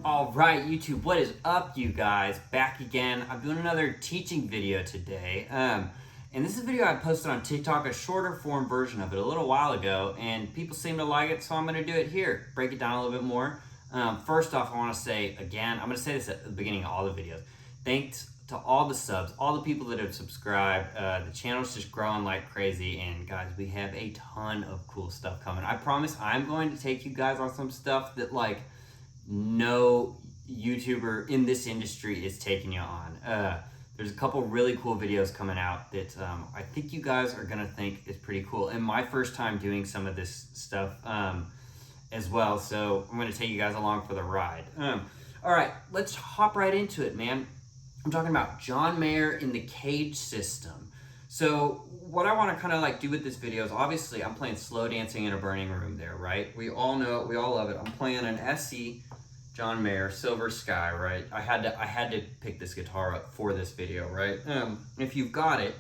Alright YouTube, what is up you guys? Back again. I'm doing another teaching video today. And this is a video I posted on TikTok, a shorter form version of it a little while ago, and people seem to like it, so I'm going to do it here. Break it down a little bit more. First off, I want to say again, I'm going to say this at the beginning of all the videos. Thanks to all the subs, all the people that have subscribed. The channel's just growing like crazy, and guys, we have a ton of cool stuff coming. I promise I'm going to take you guys on some stuff that like no YouTuber in this industry is taking you on. There's a couple really cool videos coming out that I think you guys are gonna think is pretty cool, and my first time doing some of this stuff as well, so I'm gonna take you guys along for the ride. All right, let's hop right into it, man. I'm talking about John Mayer in the CAGED system. So what I want to kind of like do with this video is, obviously I'm playing Slow Dancing in a Burning Room there, right? We all know it, we all love it. I'm playing an SE John Mayer Silver Sky, right? I had to pick this guitar up for this video, right? If you've got it,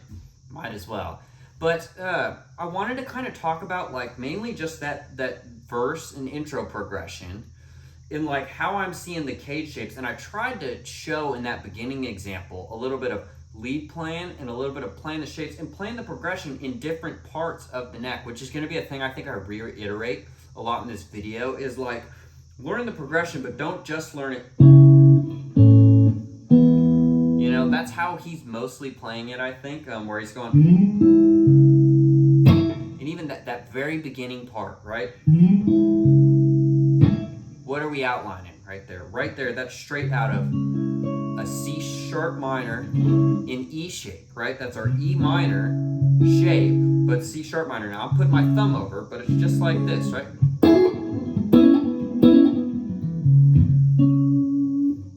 might as well. But I wanted to kind of talk about like mainly just that verse and intro progression, in like how I'm seeing the CAGED shapes. And I tried to show in that beginning example a little bit of lead playing and a little bit of playing the shapes and playing the progression in different parts of the neck, which is going to be a thing I think I reiterate a lot in this video, is like learn the progression, but don't just learn it. You know, that's how he's mostly playing it, I think, where he's going, and even that very beginning part, right? What are we outlining right there? Right there, that's straight out of a C sharp minor in E shape, right? That's our E minor shape, but C sharp minor. Now I'm putting my thumb over, but it's just like this, right?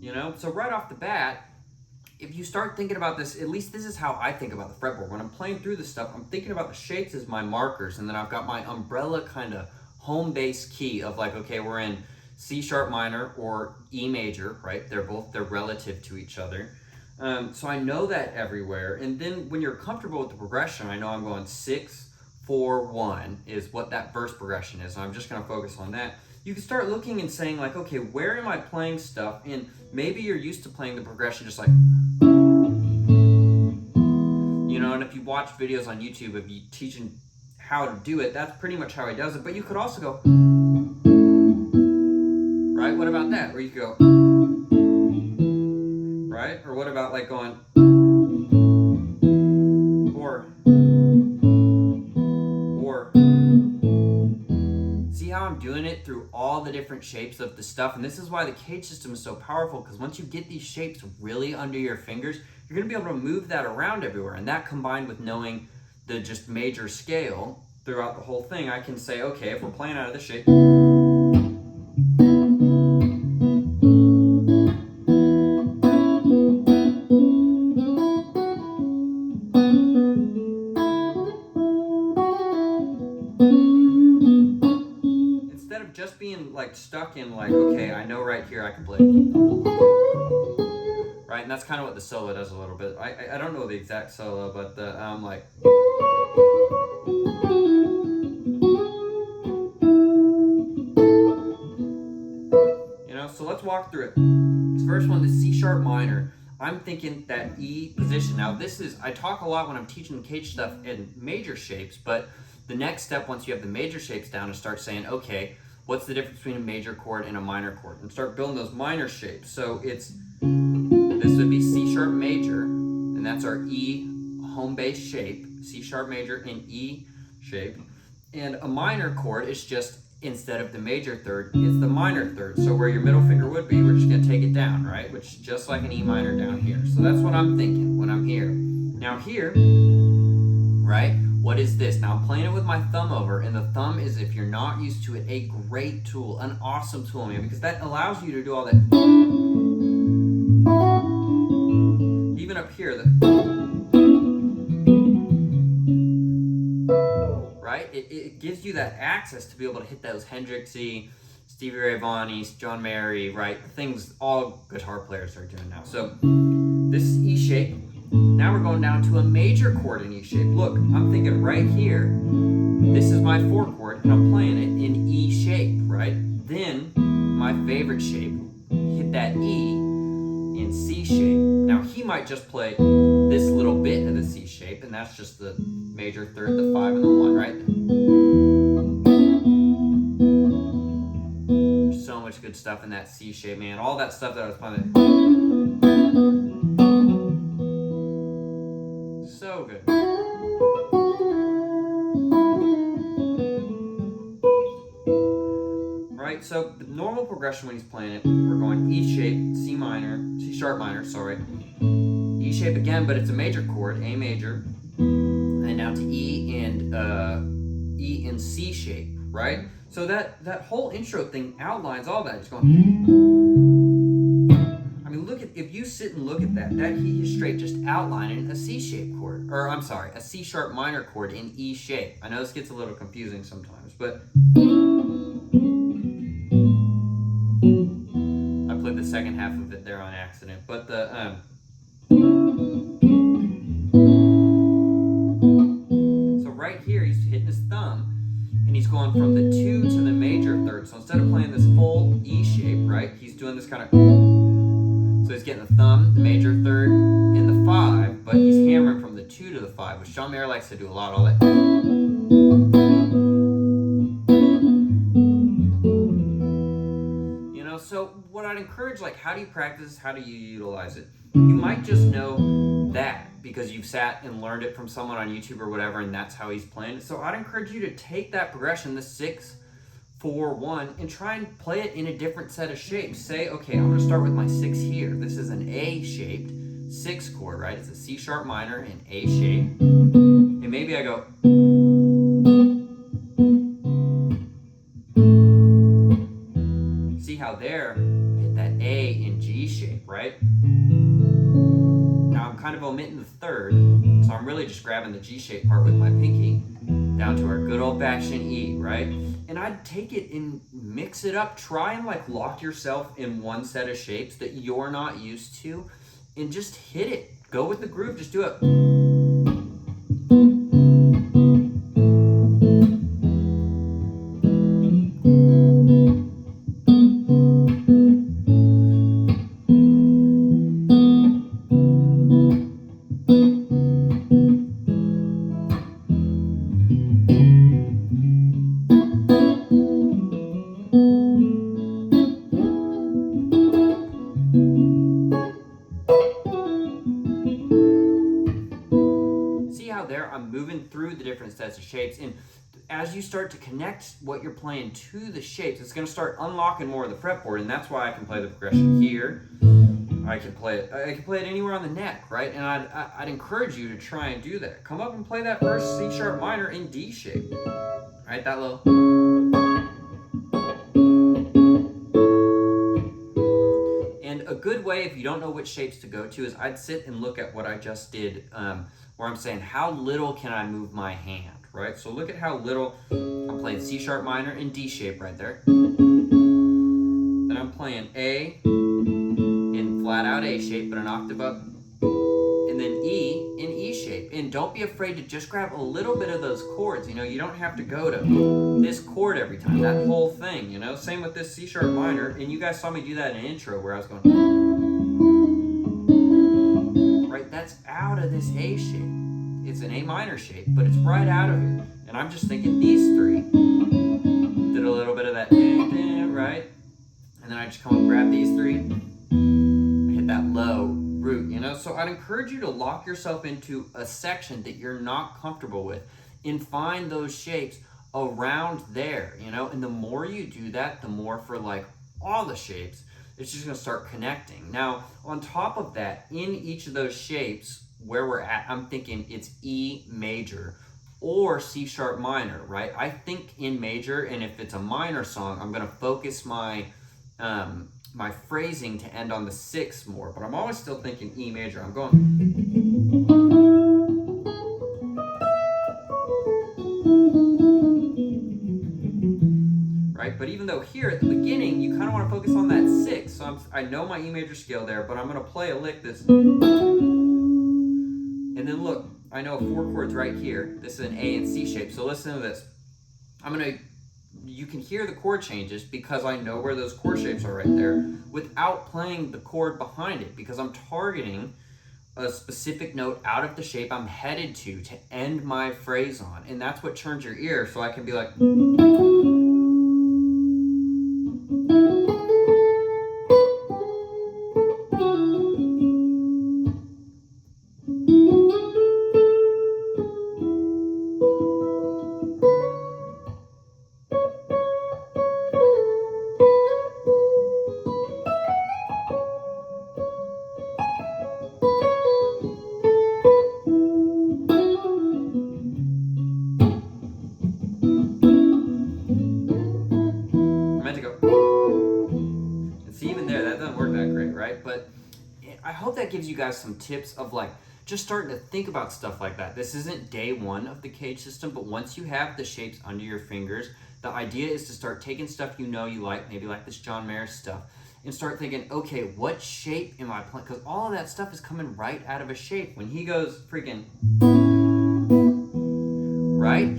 You know, so right off the bat, if you start thinking about this, at least this is how I think about the fretboard. When I'm playing through this stuff, I'm thinking about the shapes as my markers, and then I've got my umbrella kind of home base key of like, okay, we're in C sharp minor or E major, right? They're relative to each other. So I know that everywhere. And then when you're comfortable with the progression, I know I'm going 6, 4, 1 is what that verse progression is. And I'm just gonna focus on that. You can start looking and saying like, okay, where am I playing stuff? And maybe you're used to playing the progression just like, you know, and if you watch videos on YouTube of you teaching how to do it, that's pretty much how he does it. But you could also go, right? What about that? Or you could go, right? Or what about like going, or, see how I'm doing it through all the different shapes of the stuff? And this is why the CAGED system is so powerful, because once you get these shapes really under your fingers, you're gonna be able to move that around everywhere. And that combined with knowing the just major scale throughout the whole thing, I can say, okay, if we're playing out of this shape, of just being like stuck in like, okay, I know right here I can play, right? And that's kind of what the solo does a little bit. I don't know the exact solo, but the like, you know. So let's walk through it. This first one, the C sharp minor. I'm thinking that E position. Now this is, I talk a lot when I'm teaching CAGED stuff in major shapes, but the next step once you have the major shapes down is start saying, okay, what's the difference between a major chord and a minor chord? And start building those minor shapes. So it's, this would be C sharp major, and that's our E home base shape, C sharp major in E shape. And a minor chord is just, instead of the major third, it's the minor third. So where your middle finger would be, we're just gonna take it down, right? Which is just like an E minor down here. So that's what I'm thinking when I'm here. Now here, right, what is this? Now I'm playing it with my thumb over, and the thumb is, if you're not used to it, a great tool, an awesome tool, man, because that allows you to do all that. Even up here, right? It gives you that access to be able to hit those Hendrixy, Stevie Ray Vaughan, John Mayer, right? Things all guitar players are doing now. So this is E shape. Now we're going down to a major chord in E shape. Look, I'm thinking right here, this is my 4 chord, and I'm playing it in E shape, right? Then my favorite shape, hit that E in C shape. Now he might just play this little bit of the C shape, and that's just the major third, the 5 and the 1, right? There's so much good stuff in that C shape, man. All that stuff that I was playing. So good. Right, so the normal progression when he's playing it, we're going E shape, C minor, C sharp minor, sorry. E shape again, but it's a major chord, A major, and then down to E and C shape, right? So that whole intro thing outlines all that. It's going. I mean, look at, if you sit and look at that he is straight just outlining a C shape chord, or I'm sorry, a C sharp minor chord in E shape. I know this gets a little confusing sometimes, but I played the second half of it there on accident. But the so right here he's hitting his thumb, and he's going from the 2 to the major third. So instead of playing this full E shape, right, he's doing this kind of. So he's getting the thumb, the major third, and the 5, but he's hammering from the 2 to the 5, which John Mayer likes to do a lot. All that. You know, so what I'd encourage, like, how do you practice? How do you utilize it? You might just know that because you've sat and learned it from someone on YouTube or whatever, and that's how he's playing it. So I'd encourage you to take that progression, the 6, 4, 1, and try and play it in a different set of shapes. Say, okay, I'm gonna start with my 6 here. This is an A-shaped 6 chord, right? It's a C sharp minor in A shape. And maybe I go. See how there, I hit that A in G shape, right? Now I'm kind of omitting the 3rd, so I'm really just grabbing the G shape part with my pinky down to our good old-fashioned E, right? And I'd take it and mix it up. Try and like lock yourself in one set of shapes that you're not used to, and just hit it. Go with the groove, just do it. There, I'm moving through the different sets of shapes, and as you start to connect what you're playing to the shapes, it's going to start unlocking more of the fretboard, and that's why I can play the progression here. I can play it anywhere on the neck, right? And I'd encourage you to try and do that. Come up and play that first C sharp minor in D shape, right? That little. And a good way, if you don't know which shapes to go to, is I'd sit and look at what I just did, where I'm saying, how little can I move my hand, right? So look at how little I'm playing C sharp minor and D shape right there. Then I'm playing A in flat out A shape, but an octave up, and then E in E shape. And don't be afraid to just grab a little bit of those chords. You know, you don't have to go to this chord every time, that whole thing, you know. Same with this C sharp minor, and you guys saw me do that in an intro where I was going, right, that's out of this A shape. It's an A minor shape, but it's right out of it. And I'm just thinking these three. Did a little bit of that, right? And then I just come up, grab these three, hit that low root, you know? So I'd encourage you to lock yourself into a section that you're not comfortable with and find those shapes around there, you know? And the more you do that, the more for like all the shapes, it's just gonna start connecting. Now, on top of that, in each of those shapes where we're at, I'm thinking it's E major or C sharp minor, right? I think in major, and if it's a minor song, I'm gonna focus my my phrasing to end on the 6 more, but I'm always still thinking E major. I'm going, right? But even though here at the beginning, you kind of want to focus on that 6. So I know my E major scale there, but I'm gonna play a lick that's, and then look, I know 4 chords right here. This is an A and C shape. So listen to this. You can hear the chord changes because I know where those chord shapes are right there without playing the chord behind it, because I'm targeting a specific note out of the shape I'm headed to end my phrase on. And that's what turns your ear, so I can be like, but I hope that gives you guys some tips of like just starting to think about stuff like that. This isn't day 1 of the CAGED system, but once you have the shapes under your fingers, the idea is to start taking stuff you know you like, maybe like this John Mayer stuff, and start thinking, okay, what shape am I playing? Because all of that stuff is coming right out of a shape. When he goes freaking, right?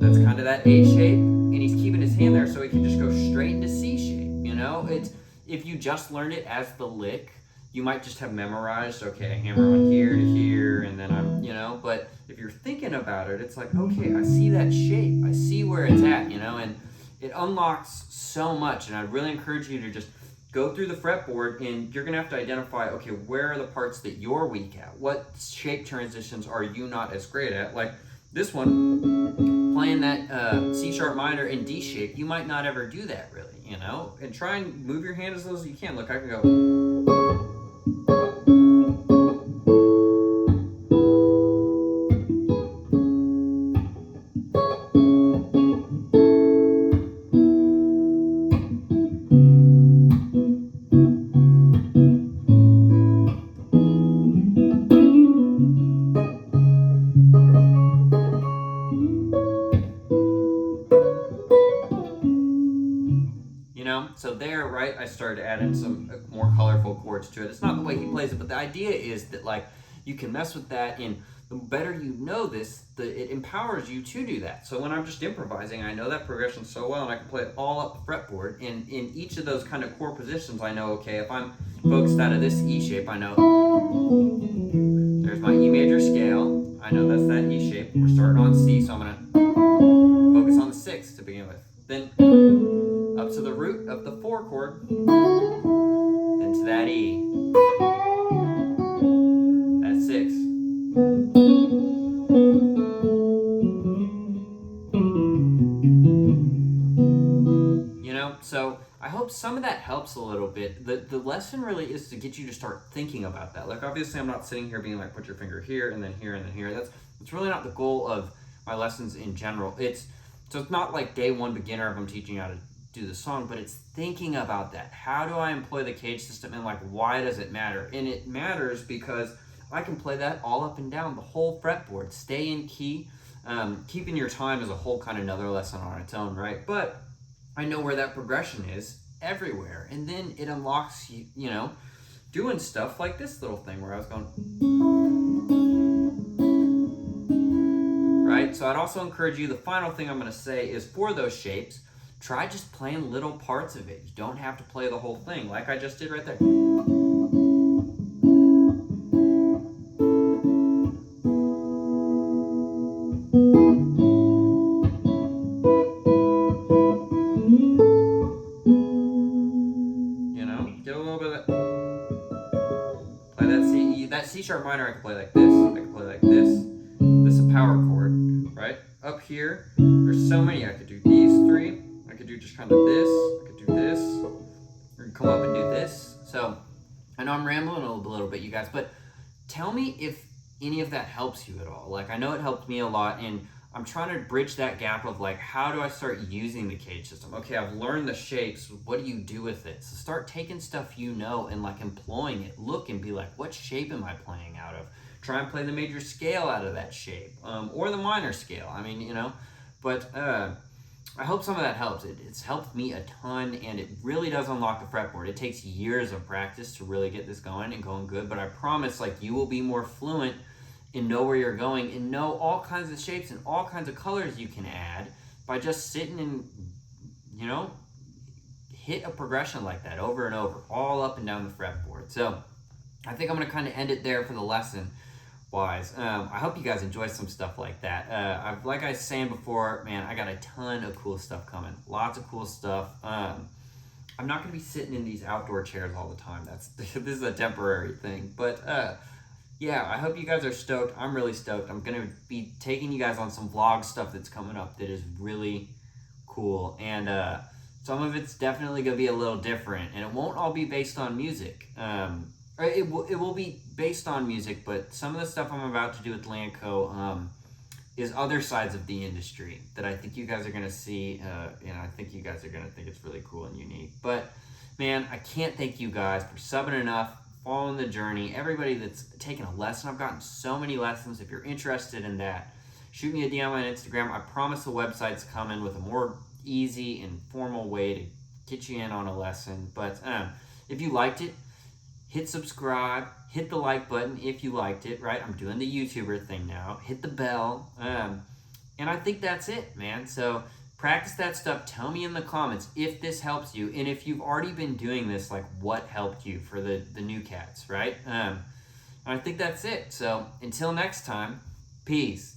That's kind of that A shape, and he's keeping his hand there so he can just go straight into C shape, you know? If you just learned it as the lick, you might just have memorized, okay, I hammer on here to here, and then I'm, you know, but if you're thinking about it, it's like, okay, I see that shape, I see where it's at, you know, and it unlocks so much. And I really encourage you to just go through the fretboard, and you're gonna have to identify, okay, where are the parts that you're weak at? What shape transitions are you not as great at? Like this one, playing that C sharp minor in D shape, you might not ever do that really, you know? And try and move your hand as low as you can. Look, I can go. So there, right, I started adding some more colorful chords to it. It's not the way he plays it, but the idea is that like you can mess with that, and the better you know this, it empowers you to do that. So when I'm just improvising, I know that progression so well, and I can play it all up the fretboard. And in each of those kind of chord positions, I know, okay, if I'm focused out of this E shape, I know there's my E major scale. I know that's that E shape. We're starting on C, so I'm gonna focus on the 6 to begin with. Then up to the root of the 4 chord, then to that E, that 6. You know, so I hope some of that helps a little bit. The lesson really is to get you to start thinking about that. Like obviously I'm not sitting here being like, put your finger here and then here and then here. That's really not the goal of my lessons in general. So it's not like day 1 beginner if I'm teaching you how to do the song, but it's thinking about that. How do I employ the CAGED system, and like why does it matter? And it matters because I can play that all up and down the whole fretboard, stay in key. Keeping your time is a whole kind of another lesson on its own, right? But I know where that progression is everywhere. And then it unlocks, you know, doing stuff like this little thing where I was going, right? So I'd also encourage you, the final thing I'm going to say is for those shapes, try just playing little parts of it. You don't have to play the whole thing like I just did right there. You know, get a little bit of that. Play that C sharp minor I can play like this. I can play like this. This is a power chord, right? Up here, there's so many. I could do these three. I could do just kind of this. I could do this. Or come up and do this. So I know I'm rambling a little bit, you guys, but tell me if any of that helps you at all. Like, I know it helped me a lot, and I'm trying to bridge that gap of like, how do I start using the CAGED system? Okay, I've learned the shapes. What do you do with it? So start taking stuff you know and like employing it. Look and be like, what shape am I playing out of? Try and play the major scale out of that shape, or the minor scale. I mean, you know, but I hope some of that helps. It's helped me a ton, and it really does unlock the fretboard. It takes years of practice to really get this going and going good, but I promise, like, you will be more fluent and know where you're going and know all kinds of shapes and all kinds of colors you can add by just sitting and, you know, hit a progression like that over and over, all up and down the fretboard. So I think I'm going to kind of end it there for the lesson wise. I hope you guys enjoy some stuff like that. Like I was saying before, man, I got a ton of cool stuff coming. Lots of cool stuff. I'm not going to be sitting in these outdoor chairs all the time. This is a temporary thing. But yeah, I hope you guys are stoked. I'm really stoked. I'm going to be taking you guys on some vlog stuff that's coming up that is really cool. And some of it's definitely going to be a little different. And it won't all be based on music. It will be based on music, but some of the stuff I'm about to do with Landco is other sides of the industry that I think you guys are going to see, and I think you guys are going to think it's really cool and unique. But, man, I can't thank you guys for subbing enough, following the journey, everybody that's taken a lesson. I've gotten so many lessons. If you're interested in that, shoot me a DM on Instagram. I promise the website's coming with a more easy and formal way to get you in on a lesson. But if you liked it, hit subscribe, hit the like button if you liked it, right? I'm doing the YouTuber thing now. Hit the bell. And I think that's it, man. So practice that stuff. Tell me in the comments if this helps you. And if you've already been doing this, like, what helped you for the new cats, right? I think that's it. So until next time, peace.